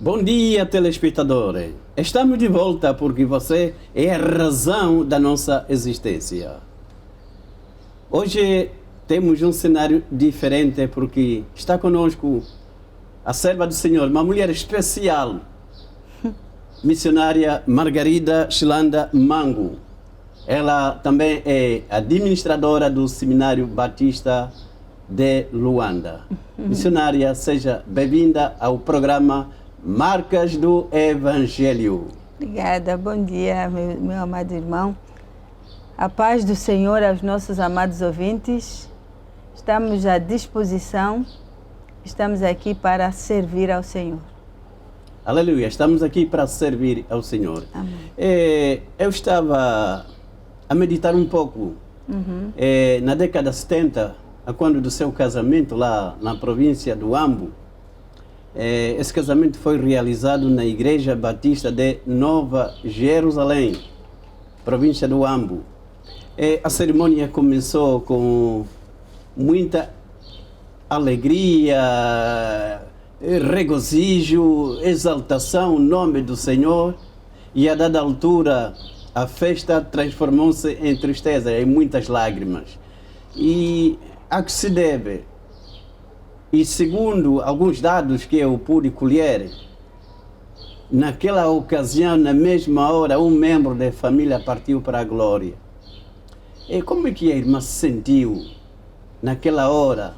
Bom dia, telespectadores. Estamos de volta porque você é a razão da nossa existência. Hoje temos um cenário diferente porque está conosco a serva do Senhor, uma mulher especial, missionária Margarida Shilanda Mangu. Ela também é administradora do Seminário Batista de Luanda. Missionária, seja bem-vinda ao programa Marcas do Evangelho. Obrigada, bom dia, meu amado irmão. A paz do Senhor aos nossos amados ouvintes. Estamos à disposição, estamos aqui para servir ao Senhor. Aleluia, estamos aqui para servir ao Senhor. Amém. Eu estava a meditar um pouco na década de 70, quando do seu casamento lá na província do Ambo. Esse casamento foi realizado na Igreja Batista de Nova Jerusalém, província do Ambo. A cerimônia começou com muita alegria, regozijo, exaltação, nome do Senhor, e a dada altura a festa transformou-se em tristeza, em muitas lágrimas. E a que se deve? E segundo alguns dados que eu pude colher, naquela ocasião, na mesma hora, um membro da família partiu para a glória. E como é que a irmã se sentiu naquela hora?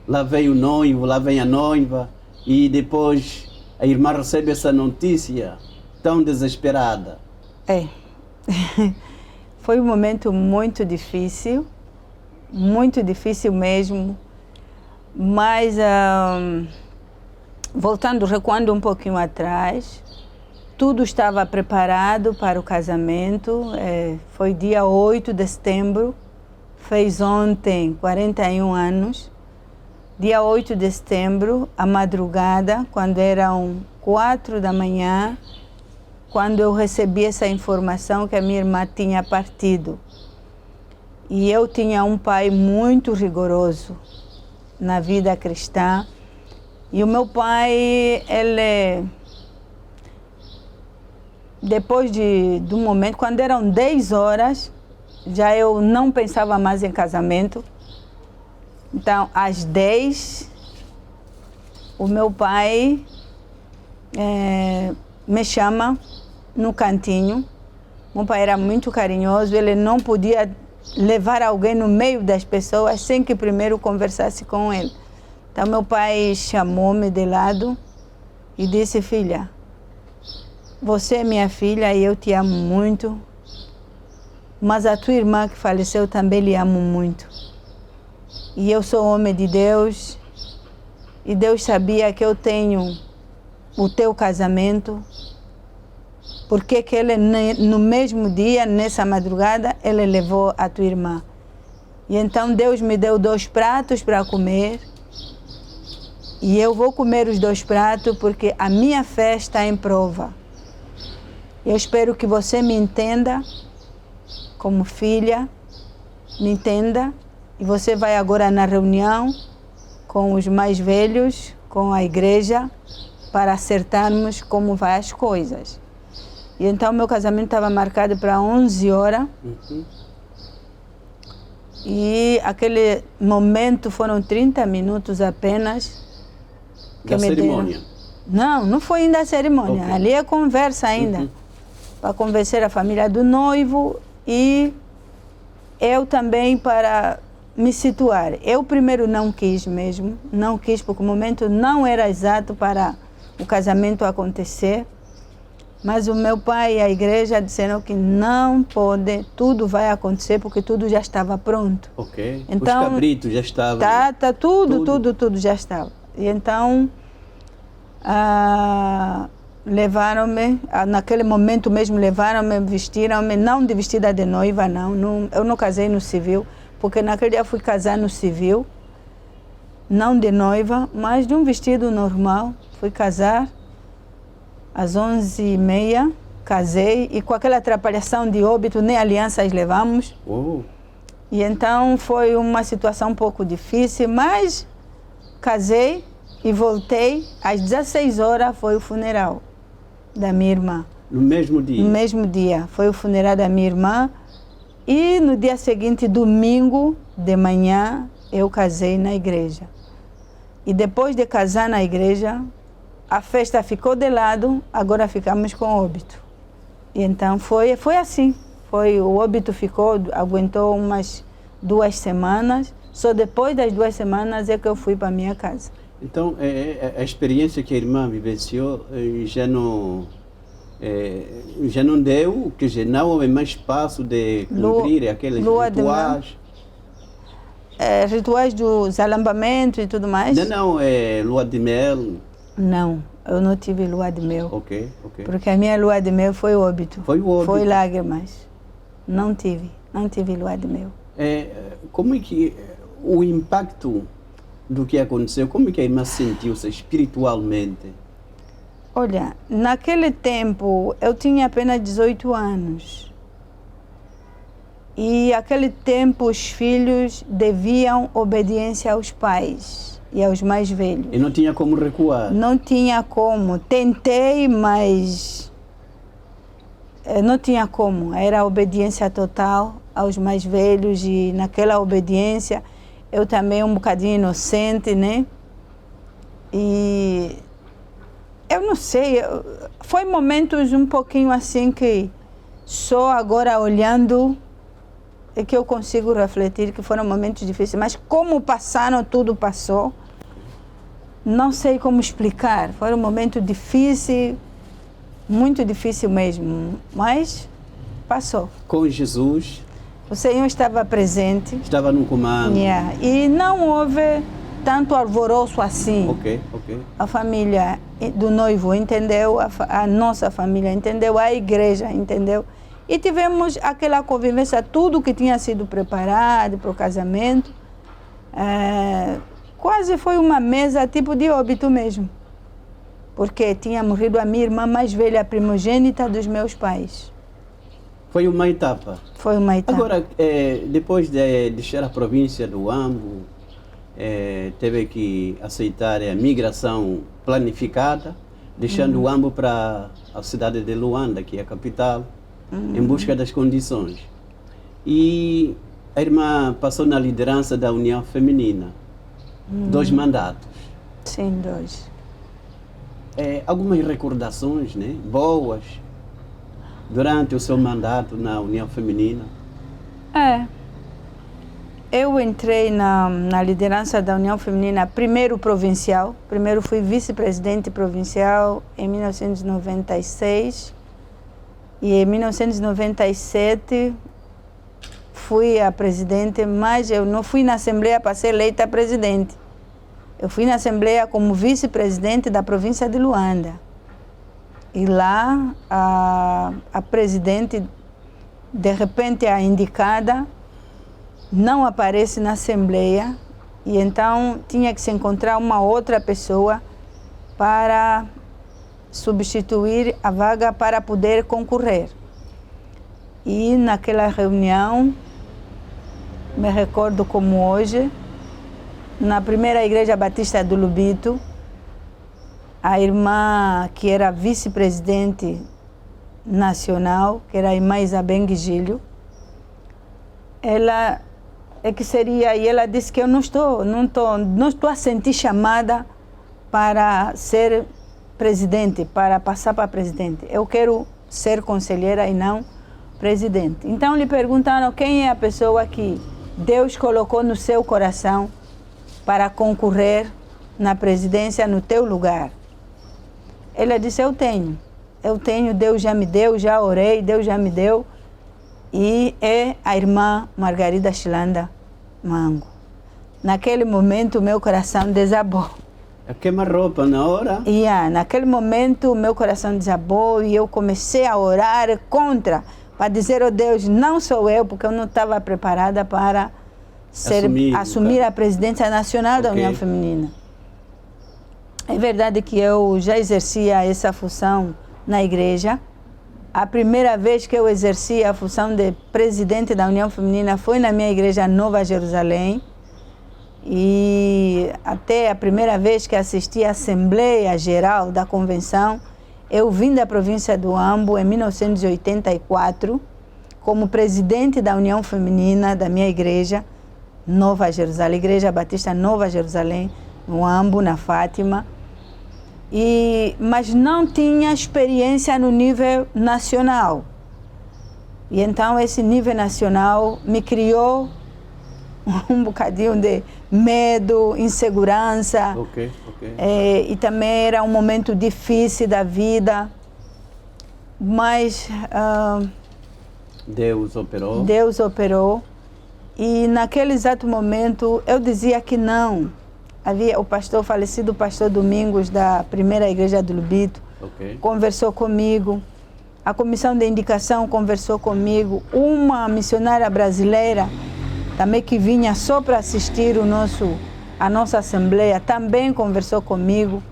Lá veio o noivo, lá vem a noiva, e depois a irmã recebe essa notícia tão desesperada. Foi um momento muito difícil mesmo, mas recuando um pouquinho atrás, tudo estava preparado para o casamento. Foi dia 8 de setembro, fez ontem 41 anos. Dia 8 de setembro, à madrugada, quando eram 4 da manhã, quando eu recebi essa informação que a minha irmã tinha partido. E eu tinha um pai muito rigoroso na vida cristã. E o meu pai, depois do momento, quando eram 10 horas, já eu não pensava mais em casamento. Então, às 10, o meu pai me chama no cantinho. Meu pai era muito carinhoso, ele não podia levar alguém no meio das pessoas sem que primeiro conversasse com ele. Então, meu pai chamou-me de lado e disse: filha, você é minha filha e eu te amo muito, mas a tua irmã que faleceu também lhe amo muito. E eu sou homem de Deus, e Deus sabia que eu tenho o teu casamento, porque que ele, no mesmo dia, nessa madrugada, ele levou a tua irmã. E então Deus me deu 2 pratos para comer, e eu vou comer os 2 pratos porque a minha fé está em prova. Eu espero que você me entenda, como filha, me entenda. E você vai agora na reunião com os mais velhos, com a igreja, para acertarmos como vai as coisas. E então meu casamento estava marcado para 11 horas. E aquele momento foram 30 minutos apenas. Da cerimônia? Não foi ainda a cerimônia. Okay. Ali é conversa ainda. Para convencer a família do noivo e eu também para me situar. Eu primeiro não quis porque o momento não era exato para o casamento acontecer, mas o meu pai e a igreja disseram que não pode, tudo vai acontecer porque tudo já estava pronto. Ok, então, os cabritos já estavam... Tudo já estava. E então, levaram-me, naquele momento mesmo levaram-me, vestiram-me, não de vestida de noiva, não, eu não casei no civil, porque naquele dia fui casar no civil, não de noiva, mas de um vestido normal. Fui casar às 11h30, casei, e com aquela atrapalhação de óbito, nem alianças levamos. E então foi uma situação um pouco difícil, mas casei e voltei. Às 16 horas foi o funeral da minha irmã. No mesmo dia? No mesmo dia. Foi o funeral da minha irmã. E no dia seguinte, domingo de manhã, eu casei na igreja. E depois de casar na igreja, a festa ficou de lado, agora ficamos com óbito. E então foi assim. O óbito aguentou umas 2 semanas. Só depois das 2 semanas é que eu fui para minha casa. Então, a experiência que a irmã vivenciou já não deu, quer dizer, não houve mais espaço de cumprir aqueles rituais? Rituais dos alambamentos e tudo mais? Não, lua de mel? Não, eu não tive lua de mel. Ok. Porque a minha lua de mel foi óbito. Foi o óbito? Foi lágrimas. Não tive lua de mel. Como é que o impacto do que aconteceu, como é que a irmã sentiu-se espiritualmente? Olha, naquele tempo eu tinha apenas 18 anos. E naquele tempo os filhos deviam obediência aos pais e aos mais velhos. E não tinha como recuar? Não tinha como. Tentei, mas não tinha como. Era obediência total aos mais velhos e naquela obediência eu também um bocadinho inocente, né? E eu não sei, foi momentos um pouquinho assim que só agora olhando é que eu consigo refletir que foram momentos difíceis. Mas como passaram, tudo passou. Não sei como explicar. Foi um momento difícil, muito difícil mesmo, mas passou. Com Jesus? O Senhor estava presente. Estava no comando. E não houve tanto alvoroço assim. Ok. A família do noivo entendeu, a nossa família entendeu, a igreja entendeu. E tivemos aquela convivência, tudo que tinha sido preparado para o casamento. Quase foi uma mesa tipo de óbito mesmo. Porque tinha morrido a minha irmã mais velha, a primogênita dos meus pais. Foi uma etapa? Foi uma etapa. Agora, depois de deixar a província do Ambo, teve que aceitar a migração planificada, deixando o Ambo para a cidade de Luanda, que é a capital, em busca das condições. E a irmã passou na liderança da União Feminina, 2 mandatos. Sim, 2. Algumas recordações, né, boas, durante o seu mandato na União Feminina? Eu entrei na liderança da União Feminina, primeiro provincial. Primeiro fui vice-presidente provincial em 1996. E em 1997 fui a presidente, mas eu não fui na Assembleia para ser eleita presidente. Eu fui na Assembleia como vice-presidente da província de Luanda. E lá a presidente, de repente a indicada, não aparece na Assembleia e então tinha que se encontrar uma outra pessoa para substituir a vaga para poder concorrer. E naquela reunião, me recordo como hoje, na primeira igreja batista do Lubito, a irmã que era vice-presidente nacional, que era a irmã Isabel Guigílio, ela disse que eu não estou a sentir chamada para ser presidente, para passar para presidente. Eu quero ser conselheira e não presidente. Então lhe perguntaram quem é a pessoa que Deus colocou no seu coração para concorrer na presidência no teu lugar. Ela disse, eu tenho, Deus já me deu, já orei, Deus já me deu. E é a irmã Margarida Chilanda Mango. Naquele momento, meu coração desabou. Queima-roupa na hora? Naquele momento, meu coração desabou e eu comecei a orar contra, para dizer, oh Deus, não sou eu, porque eu não estava preparada para assumir a presidência nacional da União Feminina. É verdade que eu já exercia essa função na igreja. A primeira vez que eu exerci a função de presidente da União Feminina foi na minha igreja Nova Jerusalém. E até a primeira vez que assisti à Assembleia Geral da Convenção, eu vim da província do Ambo em 1984, como presidente da União Feminina da minha igreja, Nova Jerusalém, Igreja Batista Nova Jerusalém, no Ambo, na Fátima. Mas não tinha experiência no nível nacional. E então esse nível nacional me criou um bocadinho de medo, insegurança. Ok. E também era um momento difícil da vida. Mas Deus operou. Deus operou. E naquele exato momento eu dizia que não. Havia o falecido pastor Domingos, da primeira igreja do Lubito, conversou comigo. A comissão de indicação conversou comigo. Uma missionária brasileira, também que vinha só para assistir a nossa assembleia, também conversou comigo.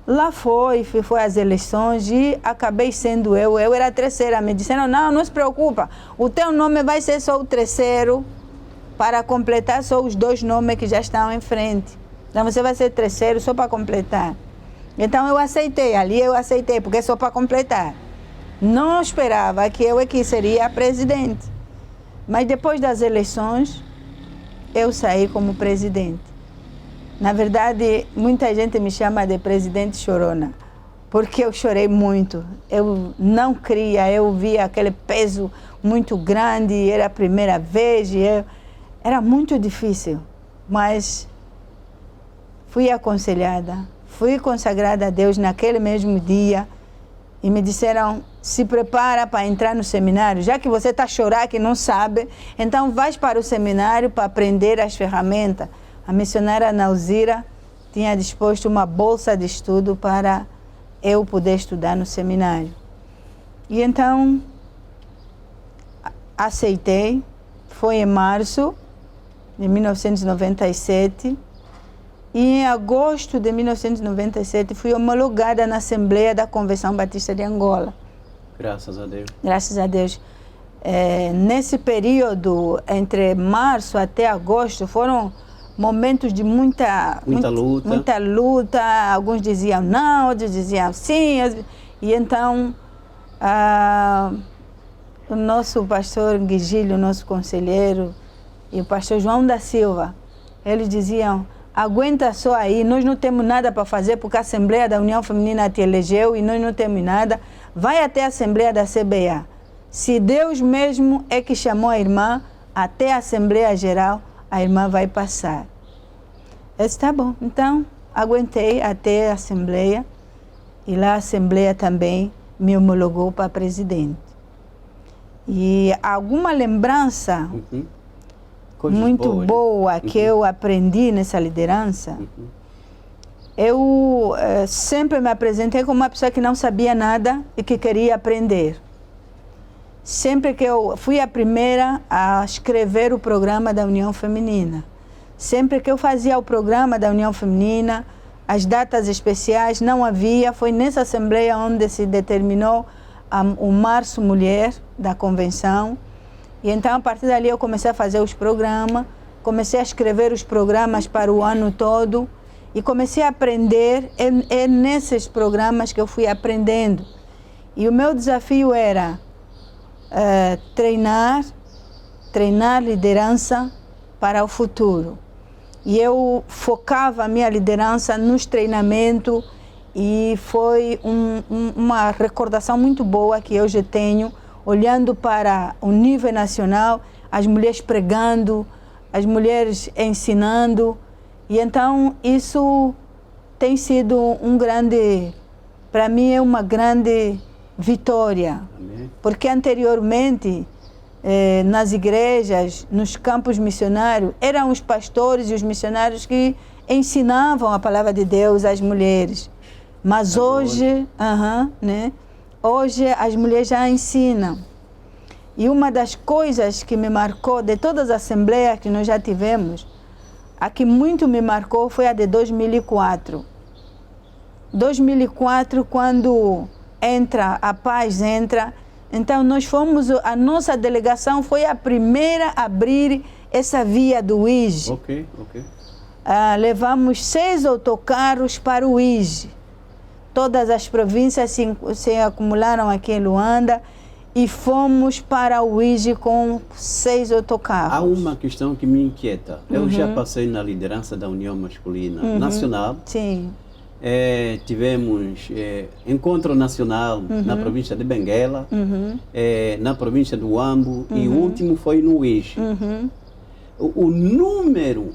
Lá foi às eleições e acabei sendo eu. Eu era a terceira. Me disseram, não se preocupa, o teu nome vai ser só o terceiro para completar só os 2 nomes que já estão em frente. Então você vai ser terceiro só para completar. Então eu aceitei, porque é só para completar. Não esperava que eu aqui seria a presidente. Mas depois das eleições, eu saí como presidente. Na verdade, muita gente me chama de presidente chorona, porque eu chorei muito. Eu não cria, eu via aquele peso muito grande, era a primeira vez, era muito difícil, mas fui aconselhada, fui consagrada a Deus naquele mesmo dia e me disseram, se prepara para entrar no seminário, já que você está a chorar que não sabe, então vais para o seminário para aprender as ferramentas. A missionária Nauzira tinha disposto uma bolsa de estudo para eu poder estudar no seminário. E então aceitei, foi em março de 1997, e em agosto de 1997 fui homologada na Assembleia da Convenção Batista de Angola. Graças a Deus. Graças a Deus. Nesse período, entre março até agosto, foram momentos de muita luta. Alguns diziam não, outros diziam sim. E então, o nosso pastor Guigílio, nosso conselheiro, e o pastor João da Silva, eles diziam, aguenta só aí, nós não temos nada para fazer porque a Assembleia da União Feminina te elegeu e nós não temos nada. Vai até a Assembleia da CBA. Se Deus mesmo é que chamou a irmã até a Assembleia Geral, a irmã vai passar. Eu disse, tá bom. Então, aguentei até a Assembleia e lá a Assembleia também me homologou para presidente. E alguma lembrança muito boa que eu aprendi nessa liderança, eu sempre me apresentei como uma pessoa que não sabia nada e que queria aprender. Sempre que eu fui a primeira a escrever o programa da União Feminina. Sempre que eu fazia o programa da União Feminina, as datas especiais não havia. Foi nessa assembleia onde se determinou o Março Mulher da Convenção. E então, a partir dali, eu comecei a fazer os programas, comecei a escrever os programas para o ano todo e comecei a aprender. É nesses programas que eu fui aprendendo. E o meu desafio era treinar liderança para o futuro. E eu focava a minha liderança nos treinamentos e foi uma recordação muito boa que hoje tenho, olhando para o nível nacional, as mulheres pregando, as mulheres ensinando. E então isso tem sido para mim é uma grande vitória. Amém. Porque anteriormente, nas igrejas, nos campos missionários, eram os pastores e os missionários que ensinavam a palavra de Deus às mulheres. Mas hoje, hoje as mulheres já ensinam. E uma das coisas que me marcou, de todas as assembleias que nós já tivemos, a que muito me marcou foi a de 2004. 2004, quando a paz entra, então a nossa delegação foi a primeira a abrir essa via do IG. levamos 6 autocarros para o IJE. Todas as províncias se acumularam aqui em Luanda e fomos para o IJE com 6 autocarros. Há uma questão que me inquieta. Eu já passei na liderança da União Masculina Nacional. Sim. Tivemos encontro nacional na província de Benguela, na província do Huambo, e o último foi no IJE. O número,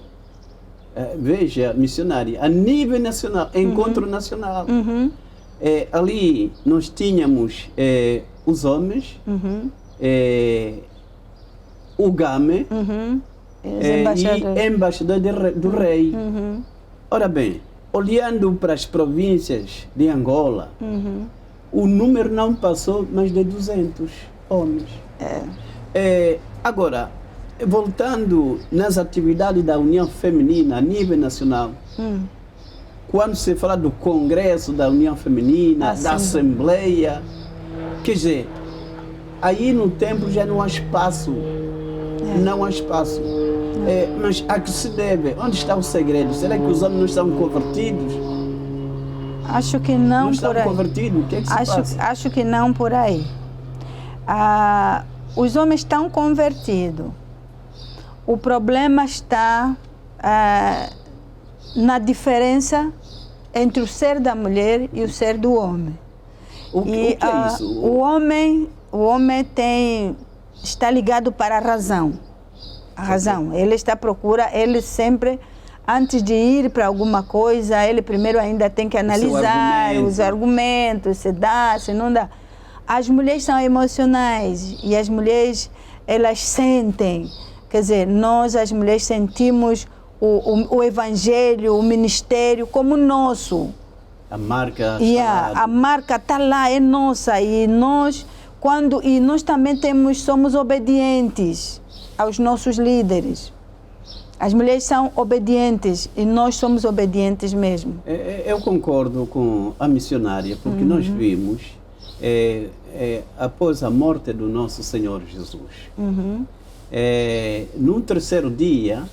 veja, missionário, a nível nacional, encontro nacional, ali nós tínhamos os homens, o GAME e embaixador do rei. Ora bem, olhando para as províncias de Angola, o número não passou mais de 200 homens. Agora, voltando nas atividades da União Feminina a nível nacional, quando se fala do Congresso da União Feminina, da Assembleia, quer dizer, aí no templo já não há espaço. Não há espaço. Mas a que se deve? Onde está o segredo? Será que os homens não estão convertidos? Acho que não, não estão convertidos? O que é que se passa? Acho que não por aí. Os homens estão convertidos. O problema está na diferença entre o ser da mulher e o ser do homem. O que é isso? O homem está ligado para a razão. A razão. Ele está à procura, ele sempre, antes de ir para alguma coisa, ele primeiro ainda tem que analisar os argumentos, se dá, se não dá. As mulheres são emocionais e as mulheres, elas sentem. Quer dizer, nós, as mulheres, sentimos o evangelho, o ministério como nosso. A marca a marca está lá, é nossa. E nós também somos obedientes aos nossos líderes. As mulheres são obedientes e nós somos obedientes mesmo. Eu concordo com a missionária, porque nós vimos, após a morte do nosso Senhor Jesus, no terceiro dia,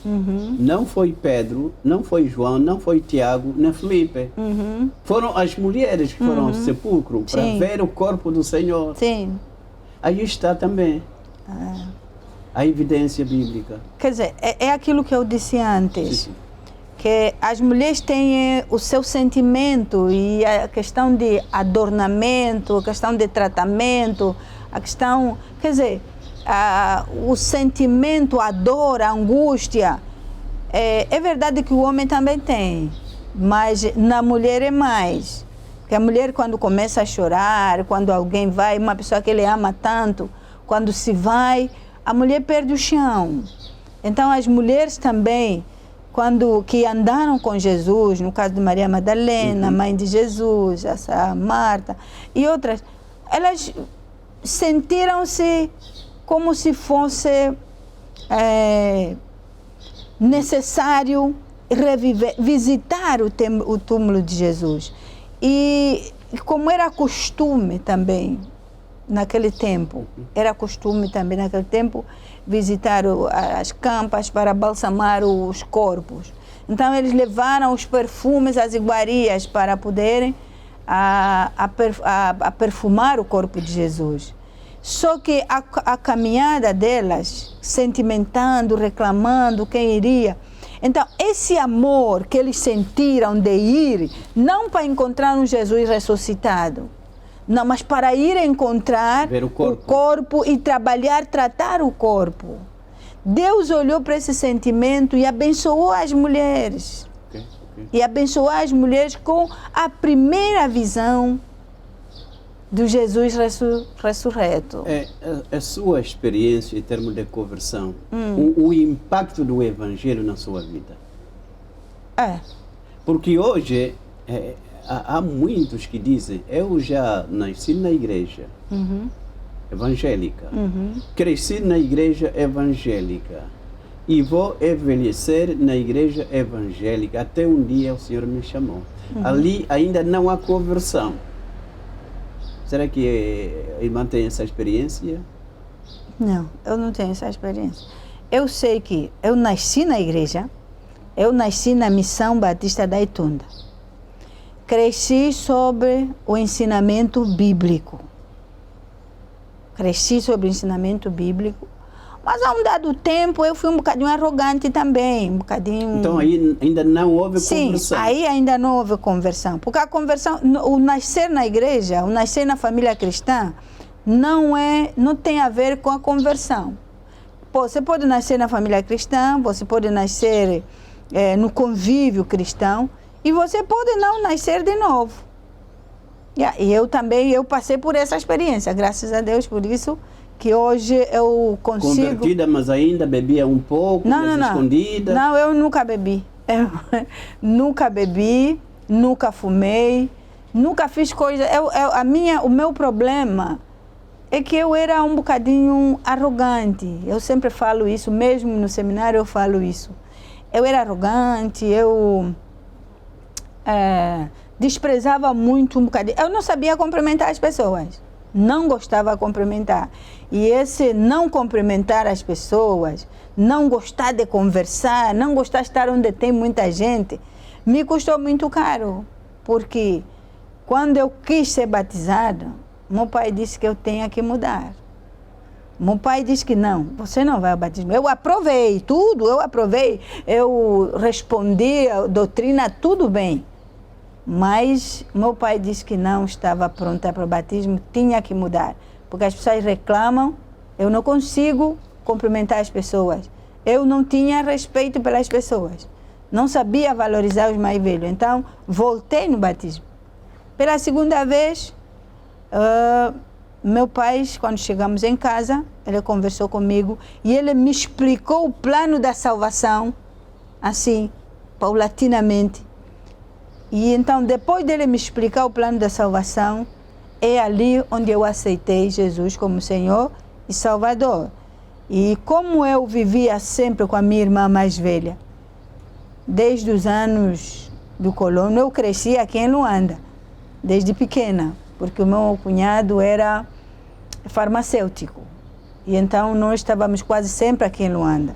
não foi Pedro, não foi João, não foi Tiago, nem Felipe. Foram as mulheres que foram ao sepulcro para ver o corpo do Senhor. Sim. Aí está também a evidência bíblica. Quer dizer, é aquilo que eu disse antes. Sim. Que as mulheres têm o seu sentimento e a questão de adornamento, a questão de tratamento, a questão... Quer dizer, o sentimento, a dor, a angústia, é verdade que o homem também tem, mas na mulher é mais. Porque a mulher, quando começa a chorar, quando alguém vai, uma pessoa que ele ama tanto, quando se vai, a mulher perde o chão. Então as mulheres também, que andaram com Jesus, no caso de Maria Madalena, mãe de Jesus, essa Marta e outras, elas sentiram-se como se fosse necessário visitar o túmulo de Jesus. E como era costume também, naquele tempo, visitar as campas para balsamar os corpos. Então eles levaram os perfumes, as iguarias para poderem perfumar o corpo de Jesus. Só que a caminhada delas, sentimentando, reclamando quem iria. Então, esse amor que eles sentiram de ir, não para encontrar um Jesus ressuscitado, não, mas para ir encontrar o corpo e tratar o corpo. Deus olhou para esse sentimento e abençoou as mulheres. E abençoou as mulheres com a primeira visão do Jesus ressurreto. A sua experiência em termos de conversão, o impacto do Evangelho na sua vida? Porque hoje há muitos que dizem, eu já nasci na igreja evangélica, cresci na igreja evangélica e vou envelhecer na igreja evangélica até um dia o Senhor me chamou. Ali ainda não há conversão. Será que a irmã tem essa experiência? Não, eu não tenho essa experiência. Eu sei que eu nasci na igreja, Eu nasci na Missão Batista da Itunda. Cresci sobre o ensinamento bíblico. Mas a um dado tempo eu fui um bocadinho arrogante também, um bocadinho... Então aí ainda não houve conversão? Sim, aí ainda não houve conversão. Porque a conversão, o nascer na igreja, o nascer na família cristã, não tem a ver com a conversão. Você pode nascer na família cristã, você pode nascer no convívio cristão, e você pode não nascer de novo. E eu passei por essa experiência, graças a Deus, por isso que hoje eu consigo... Convertida, mas ainda bebia um pouco, escondida? Não, eu nunca bebi. Nunca bebi, nunca fumei, nunca fiz coisa... O meu problema é que eu era um bocadinho arrogante. Eu sempre falo isso, mesmo no seminário eu falo isso. Eu era arrogante, desprezava muito um bocadinho. Eu não sabia cumprimentar as pessoas. Não gostava de cumprimentar. E esse não cumprimentar as pessoas, não gostar de conversar, não gostar de estar onde tem muita gente, me custou muito caro. Porque quando eu quis ser batizada, meu pai disse que eu tinha que mudar. Meu pai disse que não, você não vai ao batismo. Eu aprovei tudo, eu respondi a doutrina, tudo bem. Mas meu pai disse que não estava pronta para o batismo, tinha que mudar. Porque as pessoas reclamam, eu não consigo cumprimentar as pessoas. Eu não tinha respeito pelas pessoas. Não sabia valorizar os mais velhos. Então, voltei no batismo. Pela segunda vez, meu pai, quando chegamos em casa, ele conversou comigo e ele me explicou o plano da salvação, assim, paulatinamente. E então, depois dele me explicar o plano da salvação, é ali onde eu aceitei Jesus como Senhor e Salvador. E como eu vivia sempre com a minha irmã mais velha, desde os anos do colono, eu cresci aqui em Luanda, desde pequena, porque o meu cunhado era farmacêutico. E então, nós estávamos quase sempre aqui em Luanda.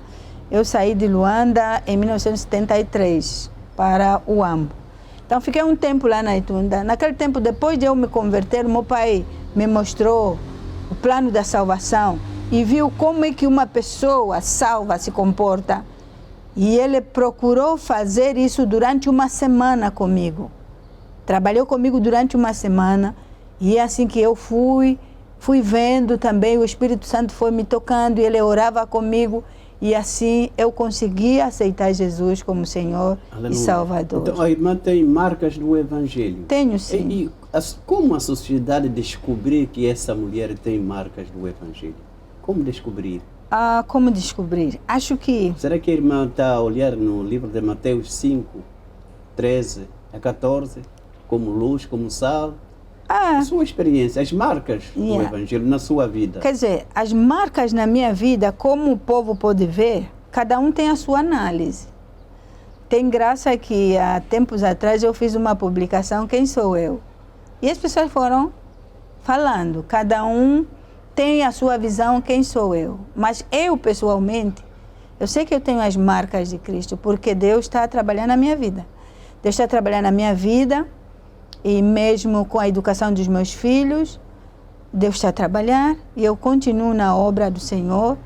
Eu saí de Luanda em 1973 para o Ambo. Então, fiquei um tempo lá na Itunda. Naquele tempo, depois de eu me converter, meu pai me mostrou o plano da salvação e viu como é que uma pessoa salva se comporta. E ele procurou fazer isso durante uma semana comigo. Trabalhou comigo durante uma semana e é assim que eu fui vendo também, o Espírito Santo foi me tocando e ele orava comigo. E assim eu consegui aceitar Jesus como Senhor e Salvador. Então a irmã tem marcas do Evangelho? Tenho, sim. E como a sociedade descobrir que essa mulher tem marcas do Evangelho? Como descobrir? Como descobrir? Acho que... Será que a irmã está a olhar no livro de Mateus 5, 13 a 14, como luz, como sal? A sua experiência, as marcas do Evangelho na sua vida. Quer dizer, as marcas na minha vida, como o povo pode ver, cada um tem a sua análise. Tem graça que há tempos atrás eu fiz uma publicação, Quem Sou Eu? E as pessoas foram falando, cada um tem a sua visão, quem sou eu. Mas eu, pessoalmente, eu sei que eu tenho as marcas de Cristo, porque Deus está trabalhando na minha vida. Deus está trabalhando na minha vida, e mesmo com a educação dos meus filhos, Deus está a trabalhar e eu continuo na obra do Senhor.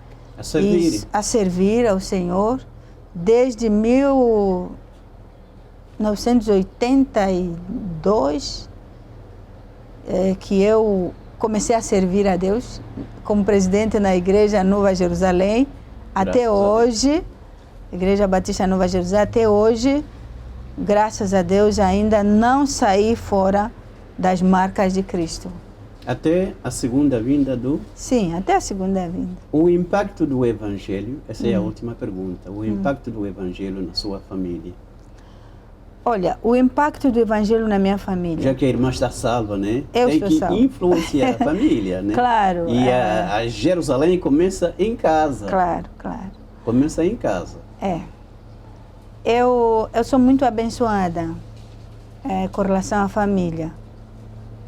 A servir ao Senhor desde 1982, que eu comecei a servir a Deus como presidente na Igreja Nova Jerusalém. Até hoje, Igreja Batista Nova Jerusalém, até hoje, graças a Deus, ainda não saí fora das marcas de Cristo. Até a segunda vinda do... Sim, até a segunda vinda. O impacto do Evangelho, essa é a última pergunta, o impacto do Evangelho na sua família. Olha, o impacto do Evangelho na minha família... Já que a irmã está salva, né? Eu tem que salva. Influenciar a família, né? Claro. E a Jerusalém começa em casa. Claro, claro. Começa em casa. Eu sou muito abençoada com relação à família.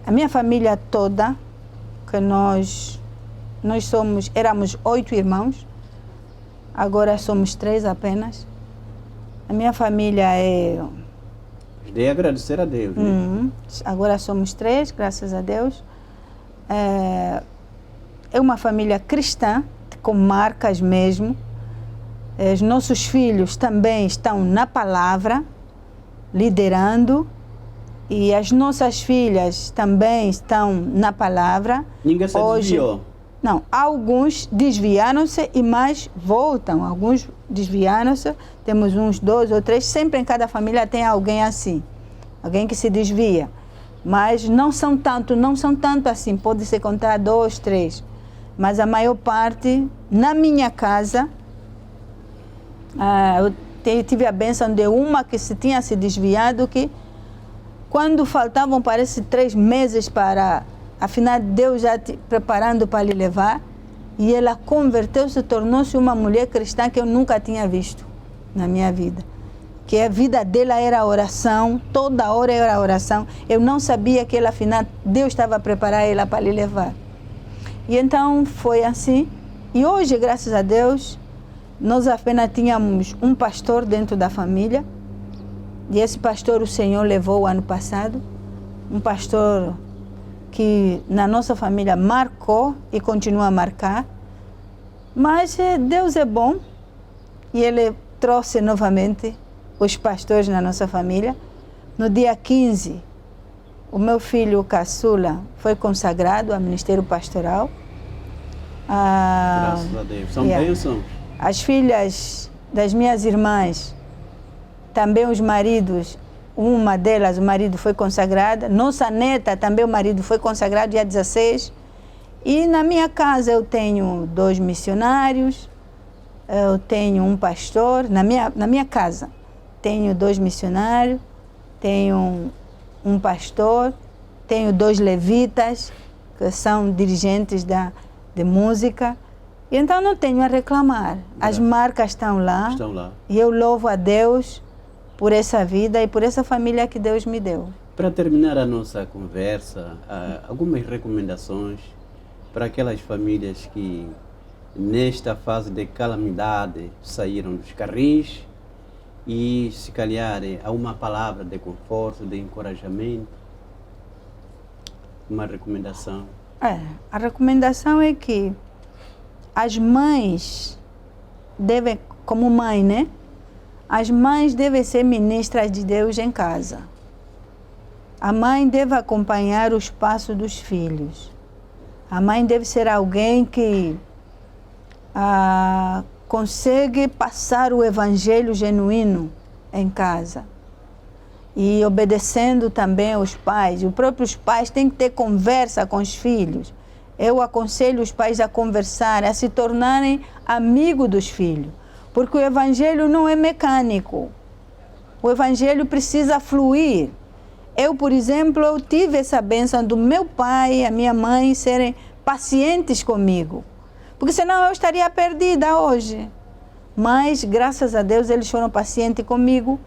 A minha família toda, que nós éramos 8 irmãos, agora somos 3 apenas. A minha família é... De agradecer a Deus, né? Agora somos 3, graças a Deus. É uma família cristã, com marcas mesmo. Os nossos filhos também estão na palavra, liderando. E as nossas filhas também estão na palavra. Ninguém se desviou. Não, alguns desviaram-se e mais voltam. Alguns desviaram-se, temos uns 2 ou 3, sempre em cada família tem alguém assim, alguém que se desvia. Mas não são tanto assim, pode-se contar 2, 3. Mas a maior parte, na minha casa, eu tive a bênção de uma que se tinha se desviado, que quando faltavam, parece, 3 meses para... Afinal, Deus já te preparando para lhe levar. E ela converteu-se, tornou-se uma mulher cristã que eu nunca tinha visto na minha vida. Que a vida dela era oração, toda hora era oração. Eu não sabia que ela, afinal, Deus estava a preparar ela para lhe levar. E então foi assim. E hoje, graças a Deus, nós apenas tínhamos um pastor dentro da família. E esse pastor o Senhor levou ano passado. Um pastor que na nossa família marcou e continua a marcar. Mas Deus é bom e Ele trouxe novamente os pastores na nossa família. No dia 15, o meu filho caçula foi consagrado ao ministério pastoral. Graças a Deus. São bênçãos. As filhas das minhas irmãs, também os maridos, uma delas, o marido foi consagrada. Nossa neta, também o marido foi consagrado dia 16. E na minha casa eu tenho 2 missionários, eu tenho um pastor. Na minha casa tenho 2 missionários, tenho um pastor, tenho 2 levitas, que são dirigentes de música. E então não tenho a reclamar. As marcas estão lá. Estão lá. E eu louvo a Deus por essa vida e por essa família que Deus me deu. Para terminar a nossa conversa, algumas recomendações para aquelas famílias que nesta fase de calamidade saíram dos carris e se calhar há uma palavra de conforto, de encorajamento, uma recomendação. A recomendação é que as mães devem, como mãe, né? As mães devem ser ministras de Deus em casa. A mãe deve acompanhar os passos dos filhos. A mãe deve ser alguém que consegue passar o evangelho genuíno em casa. E obedecendo também aos pais. Os próprios pais têm que ter conversa com os filhos. Eu aconselho os pais a conversar, a se tornarem amigos dos filhos. Porque o evangelho não é mecânico. O evangelho precisa fluir. Eu, por exemplo, eu tive essa bênção do meu pai e a minha mãe serem pacientes comigo. Porque senão eu estaria perdida hoje. Mas, graças a Deus, eles foram pacientes comigo.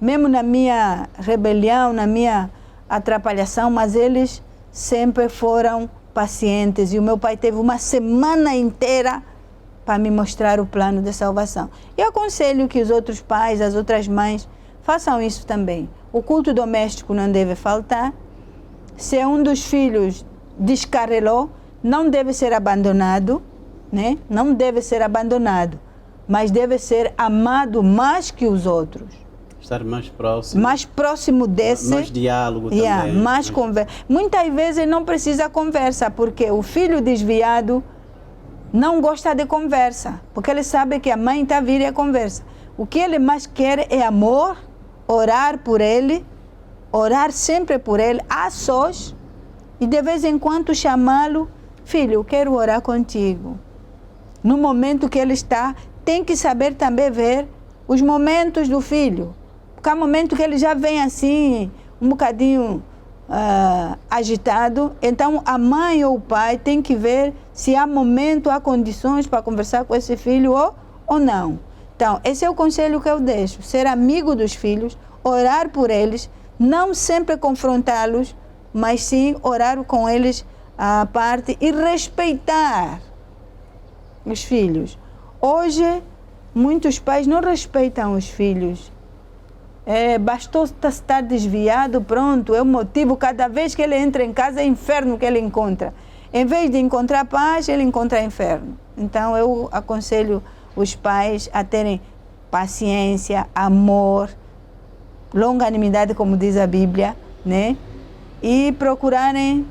Mesmo na minha rebelião, na minha atrapalhação, mas eles sempre foram pacientes. E o meu pai teve uma semana inteira para me mostrar o plano de salvação. E aconselho que os outros pais, as outras mães, façam isso também. O culto doméstico não deve faltar. Se um dos filhos descarrilou, não deve ser abandonado, né? Não deve ser abandonado, mas deve ser amado mais que os outros. Estar mais próximo. Mais próximo desse. Mais diálogo também. Mais conversa. Muitas vezes não precisa conversa, porque o filho desviado não gosta de conversa, porque ele sabe que a mãe está vindo e a conversa. O que ele mais quer é amor, orar por ele, orar sempre por ele, a sós, e de vez em quando chamá-lo: filho, eu quero orar contigo. No momento que ele está, tem que saber também ver os momentos do filho. Porque há momentos que ele já vem assim, um bocadinho agitado. Então, a mãe ou o pai tem que ver se há momento, há condições para conversar com esse filho ou não. Então, esse é o conselho que eu deixo. Ser amigo dos filhos, orar por eles, não sempre confrontá-los, mas sim orar com eles à parte e respeitar os filhos. Hoje, muitos pais não respeitam os filhos. Bastou estar desviado, pronto, é o motivo. Cada vez que ele entra em casa é inferno que ele encontra. Em vez de encontrar paz, ele encontra inferno. Então eu aconselho os pais a terem paciência, amor, longanimidade, como diz a Bíblia, né? E procurarem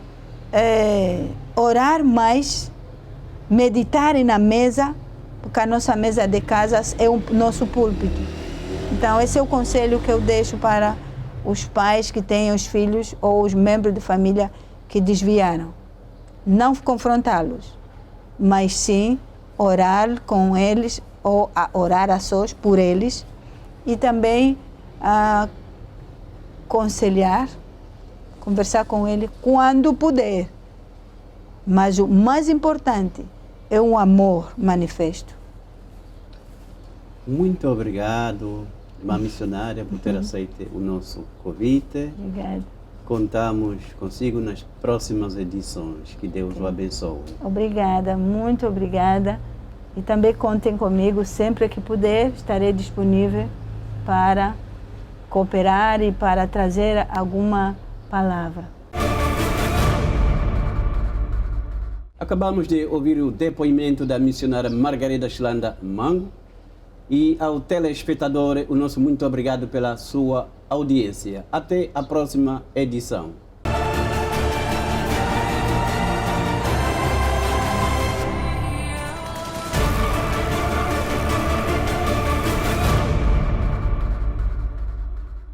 orar mais, meditarem na mesa, porque a nossa mesa de casas é o nosso púlpito. Então esse é o conselho que eu deixo para os pais que têm os filhos ou os membros de família que desviaram. Não confrontá-los, mas sim orar com eles ou orar a sós por eles e também aconselhar, conversar com ele quando puder. Mas o mais importante é um amor manifesto. Muito obrigado, irmã missionária, por ter aceito o nosso convite. Obrigada. Contamos consigo nas próximas edições. Que Deus o abençoe. Obrigada, muito obrigada. E também contem comigo, sempre que puder, estarei disponível para cooperar e para trazer alguma palavra. Acabamos de ouvir o depoimento da missionária Margarida Chlanda Mango. E ao telespectador, o nosso muito obrigado pela sua audiência. Até a próxima edição.